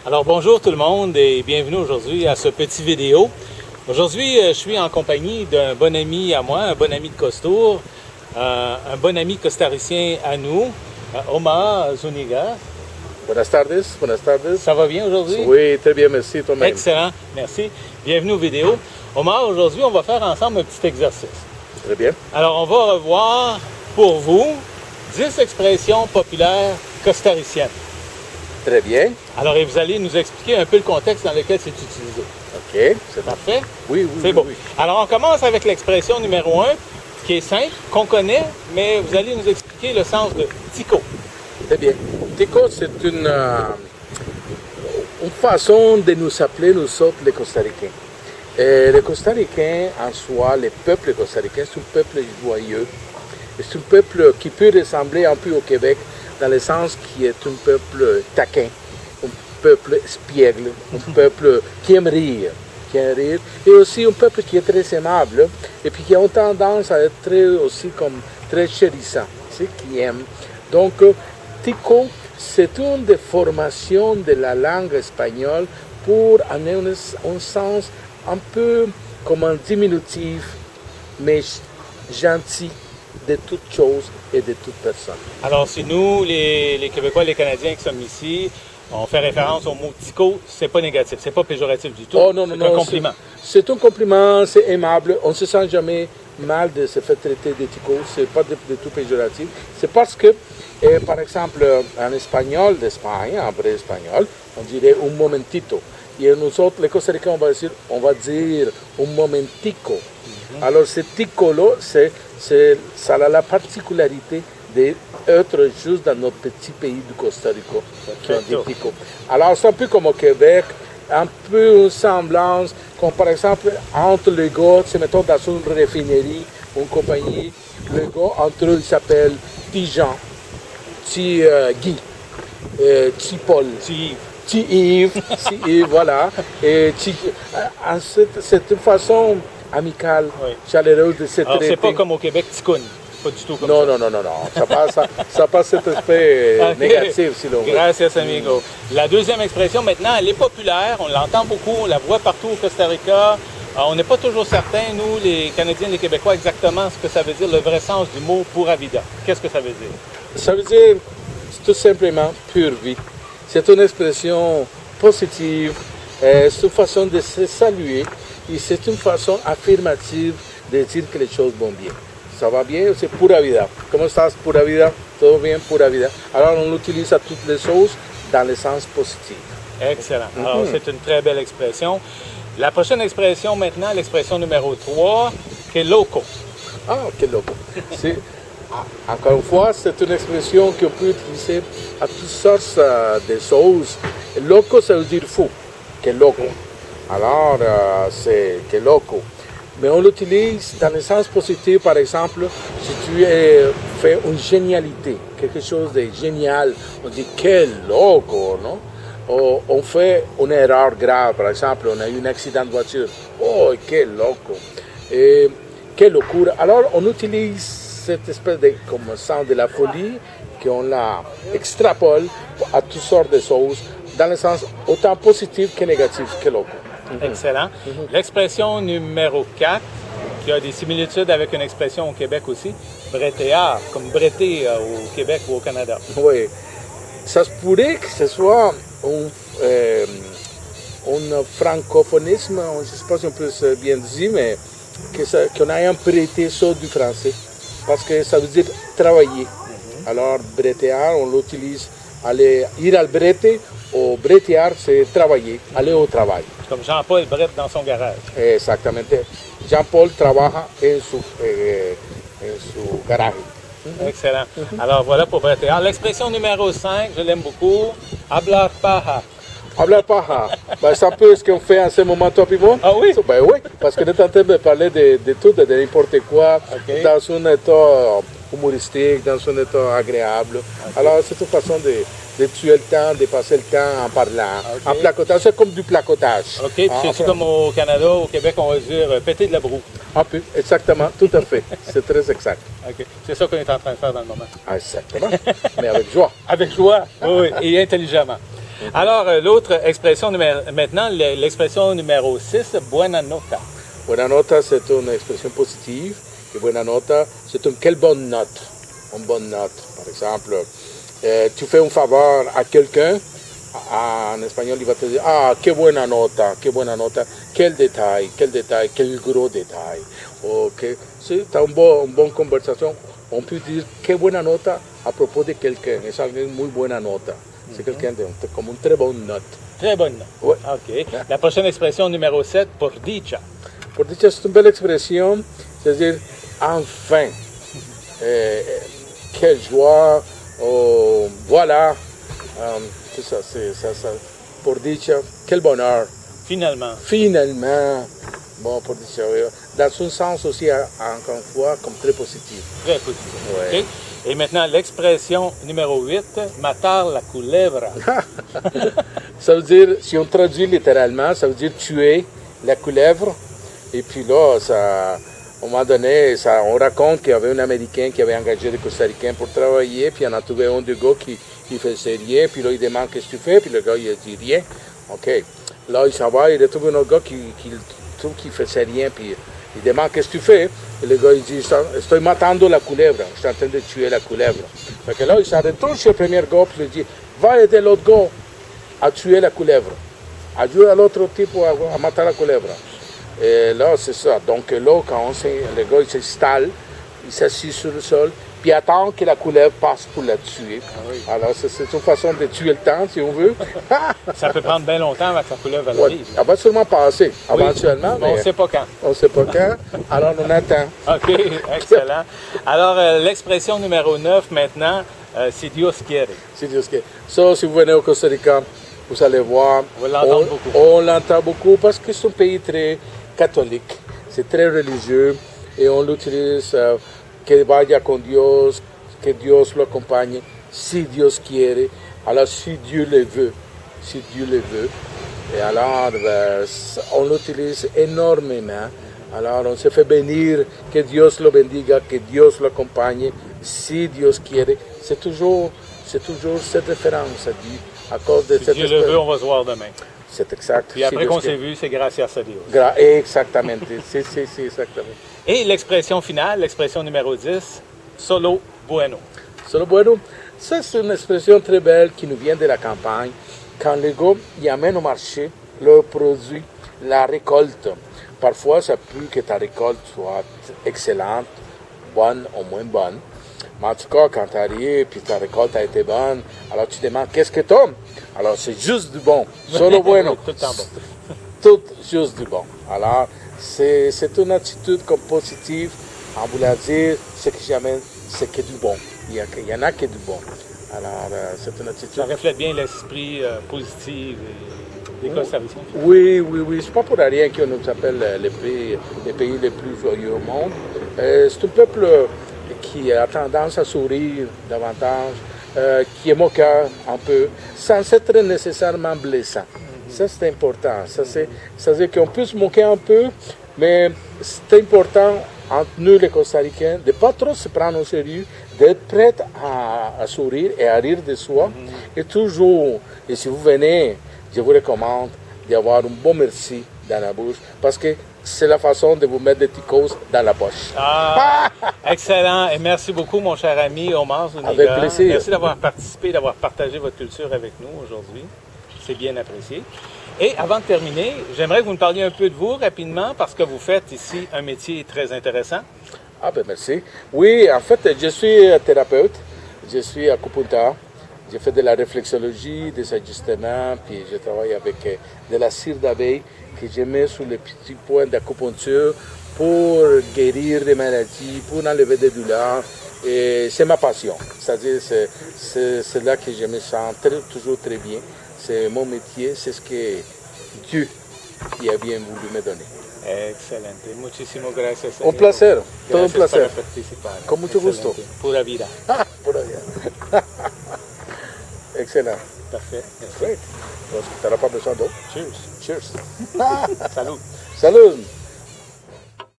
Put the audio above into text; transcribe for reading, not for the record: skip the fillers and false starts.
Alors bonjour tout le monde et bienvenue aujourd'hui à ce petit vidéo. Aujourd'hui, je suis en compagnie d'un bon ami à moi, un bon ami de Costour, un bon ami costaricien à nous, Omar Zuniga. Buenas tardes, buenas tardes. Ça va bien aujourd'hui? Oui, très bien, merci toi-même. Excellent, merci. Bienvenue aux vidéos. Omar, aujourd'hui, on va faire ensemble un petit exercice. Très bien. Alors, on va revoir pour vous 10 expressions populaires costariciennes. Très bien. Alors, et vous allez nous expliquer un peu le contexte dans lequel c'est utilisé. OK, c'est bon. Parfait? Oui, oui, C'est oui, beau. oui. Alors, on commence avec l'expression numéro 1, qui est simple, qu'on connaît, mais vous allez nous expliquer le sens de tico. Très bien. Tico, c'est une façon de nous appeler, nous autres, les Costaricains. Les Costaricains, en soi, le peuple costaricain, c'est un peuple joyeux. C'est un peuple qui peut ressembler un peu au Québec, dans le sens qui est un peuple taquin, un peuple espiègle, un peuple qui aime rire, et aussi un peuple qui est très aimable, et puis qui a tendance à être aussi comme très chérissant, c'est qui aime. Donc, tico, c'est une déformation de la langue espagnole pour amener un sens un peu comme un diminutif, mais gentil de toute chose et de toute personne. Alors, si nous, les Québécois, les Canadiens qui sommes ici, on fait référence au mot tico, c'est pas négatif, c'est pas péjoratif du tout. Oh non, non, c'est un non, compliment. C'est un compliment, c'est aimable, on ne se sent jamais mal de se faire traiter de tico, c'est pas du tout péjoratif. C'est parce que, par exemple, en espagnol d'Espagne, en vrai espagnol, on dirait un momentito. Et nous autres, les Costaricains, on va dire un momentico. Alors, ce tico-là, ça a la particularité d'être juste dans notre petit pays du Costa Rica, qui on dit tico. Alors, c'est un peu comme au Québec, un peu une semblance, comme par exemple, entre les gars, mettons dans une raffinerie, une compagnie, les gars, entre eux, ils s'appellent Petit Jean, Petit Guy, Petit Paul. Petit Yves, voilà. Et c'est une façon amicale, oui, chaleureuse de se traiter. Alors, c'est pas comme au Québec, ticoune. Pas du tout comme non, ça. Non. Ça passe cet aspect négatif, si l'on veut. Gracias, amigo. La deuxième expression, maintenant, elle est populaire. On l'entend beaucoup, on la voit partout au Costa Rica. On n'est pas toujours certains, nous, les Canadiens, les Québécois, exactement ce que ça veut dire, le vrai sens du mot pura vida. Qu'est-ce que ça veut dire? Ça veut dire tout simplement pure vie. C'est une expression positive, c'est une façon de se saluer et c'est une façon affirmative de dire que les choses vont bien. Ça va bien, c'est pura vida. Comment estás, pura vida? Todo bien, pura vida. Alors on l'utilise à toutes les choses dans le sens positif. Excellent. Alors c'est une très belle expression. La prochaine expression maintenant, l'expression numéro 3, que loco. Ah, que loco. Encore une fois, c'est une expression qu'on peut utiliser à toutes sortes de choses. Loco, ça veut dire fou. Que loco. Alors, c'est que loco. Mais on l'utilise dans le sens positif, par exemple, si tu fais une génialité, quelque chose de génial, on dit que loco, non? On fait une erreur grave, par exemple, on a eu un accident de voiture. Oh, que loco. Et que locura. Alors, on utilise cette espèce de comme sens de la folie qu'on la extrapole à toutes sortes de choses dans le sens autant positif que négatif que loco. Excellent. L'expression numéro 4, qui a des similitudes avec une expression au Québec aussi, brettéard, comme bretter au Québec ou au Canada. Oui. Ça se pourrait que ce soit un francophonisme, je ne sais pas si on peut bien dire, mais qu'on ait prêté ça du français. Parce que ça veut dire travailler. Alors, bretear, on l'utilise, ir al brete, ou bretear, c'est travailler, aller au travail. Comme Jean-Paul brette dans son garage. Exactement. Jean-Paul trabaja en su garage. Excellent. Alors, voilà pour bretear. L'expression numéro 5, je l'aime beaucoup, hablar paja. Hablar paja. Ben, c'est un peu ce qu'on fait en ce moment, toi et moi. Ah oui? Ben oui, parce qu'on est en train de parler de tout, de n'importe quoi, dans un état humoristique, dans un état agréable. Alors, c'est une façon de tuer le temps, de passer le temps en parlant, en placotage. C'est comme du placotage. OK, puis c'est comme au Canada, au Québec, on va dire péter de la broue. Un peu, exactement, tout à fait. C'est très exact. OK, c'est ça qu'on est en train de faire dans le moment. Exactement, mais avec joie. Avec joie, oui, et intelligemment. Alors, l'autre expression maintenant, l'expression numéro 6, buona nota. Buena nota, c'est une expression positive. Et buena nota, c'est une quelle bonne note. Une bonne note. Par exemple, tu fais un faveur à quelqu'un, en espagnol, il va te dire, ah, que buena nota, quel détail, quel gros détail. Ok, si tu as une bonne conversation, on peut dire que buena nota à propos de quelqu'un. Es alguien muy buena nota. C'est quelqu'un comme une très bonne note. Très bonne note. Ouais. OK. La prochaine expression numéro 7, por dicha. Por dicha, c'est une belle expression, c'est-à-dire, enfin, quelle joie, oh, voilà, c'est ça, por dicha, quel bonheur. Finalement. Finalement, bon, por dicha, dans un sens aussi, encore une fois, comme très positif. Très positif. Ouais. OK. Et maintenant, l'expression numéro 8, matar la culebra. Ça veut dire, si on traduit littéralement, ça veut dire tuer la couleuvre. Et puis là, ça, à un moment donné, on raconte qu'il y avait un Américain qui avait engagé des Costa-Ricains pour travailler, puis il en a trouvé un des gars qui faisait rien, puis là, il demande qu'est-ce que tu fais, puis le gars, il a dit rien. OK. Là, il s'en va, il retrouve un autre gars qui trouve qu'il faisait rien, puis il demande qu'est-ce que tu fais. Et le gars, il dit, estoy matando la culebra, je suis en train de tuer la culebra. Fait que là, il s'en retourne chez le premier gars, puis il dit, va aider l'autre gars à tuer la culebra, à jouer à l'autre type à mater la culebra. Et là, c'est ça. Donc là, quand le gars il s'installe, il s'assied sur le sol, puis attend que la couleuvre passe pour la tuer. Ah oui. Alors, c'est une façon de tuer le temps, si on veut. Ça peut prendre bien longtemps avant que la couleuvre Ouais, arrive. elle va sûrement passer, éventuellement. Mais on ne sait pas quand. On ne sait pas quand, alors on attend. OK, excellent. Alors, l'expression numéro 9 maintenant, si Dios quiere. Si Dios quiere. Ça, si vous venez au Costa Rica, vous allez voir, on l'entend beaucoup parce que c'est un pays très catholique, c'est très religieux et on l'utilise, que vaya con Dios, que Dios lo acompagne, si Dios quiere, alors si Dieu le veut, si Dieu le veut. Et alors, on l'utilise énormément. Alors, on se fait bénir, que Dios lo bendiga, que Dios lo acompagne, si Dios quiere. C'est toujours cette référence à Dieu. À cause de si cette Dieu le veut, on va se voir demain. C'est exact. Puis après qu'on s'est vu, c'est gracias a Dios. Exactement. C'est exactement. Et l'expression finale, l'expression numéro 10, solo bueno. Solo bueno, ça c'est une expression très belle qui nous vient de la campagne. Quand les gars y amènent au marché leurs produits, la récolte. Parfois, ça peut que ta récolte soit excellente, bonne ou moins bonne. Mais en tout cas, quand tu arrives et ta récolte a été bonne, alors tu demandes qu'est-ce que tu as? Alors c'est juste du bon, solo bueno. Tout le temps bon. Tout juste du bon. Alors c'est une attitude comme positive en voulant dire ce que j'amène, c'est que du bon. Il y en a que du bon. Alors c'est une attitude. Ça reflète bien l'esprit positif des costariciens. Oui. C'est pas pour rien qu'on nous appelle les pays les plus joyeux au monde. C'est un peuple qui a tendance à sourire davantage, qui est moqueur un peu, sans être nécessairement blessant. Ça, c'est important. Ça veut dire qu'on peut se moquer un peu, mais c'est important entre nous, les Costa-Ricains, de ne pas trop se prendre au sérieux, d'être prêt à sourire et à rire de soi. Et toujours, et si vous venez, je vous recommande d'avoir un bon merci dans la bouche, parce que c'est la façon de vous mettre des ticos dans la poche. Ah, excellent. Et merci beaucoup, mon cher ami Omar Zuniga. Avec plaisir. Merci d'avoir participé, d'avoir partagé votre culture avec nous aujourd'hui. C'est bien apprécié. Et avant de terminer, j'aimerais que vous nous parliez un peu de vous rapidement, parce que vous faites ici un métier très intéressant. Ah ben merci. Oui, en fait, je suis thérapeute. Je suis acupuncteur. Je fais de la réflexologie, des ajustements, puis je travaille avec de la cire d'abeille que je mets sur les petits points d'acupuncture pour guérir des maladies, pour enlever des douleurs. Et c'est ma passion. C'est-à-dire, c'est là que je me sens toujours très bien. C'est mon métier, c'est ce que Dieu qui a bien voulu me donner. Excelente. Muchísimas gracias. Un placer. Todo un placer. Por participar. Con mucho gusto. Pura vida. Pura vida. Excellent. Parfait. Great. Donc, tu n'auras pas besoin d'eau. Cheers. Cheers. Salud. Salud.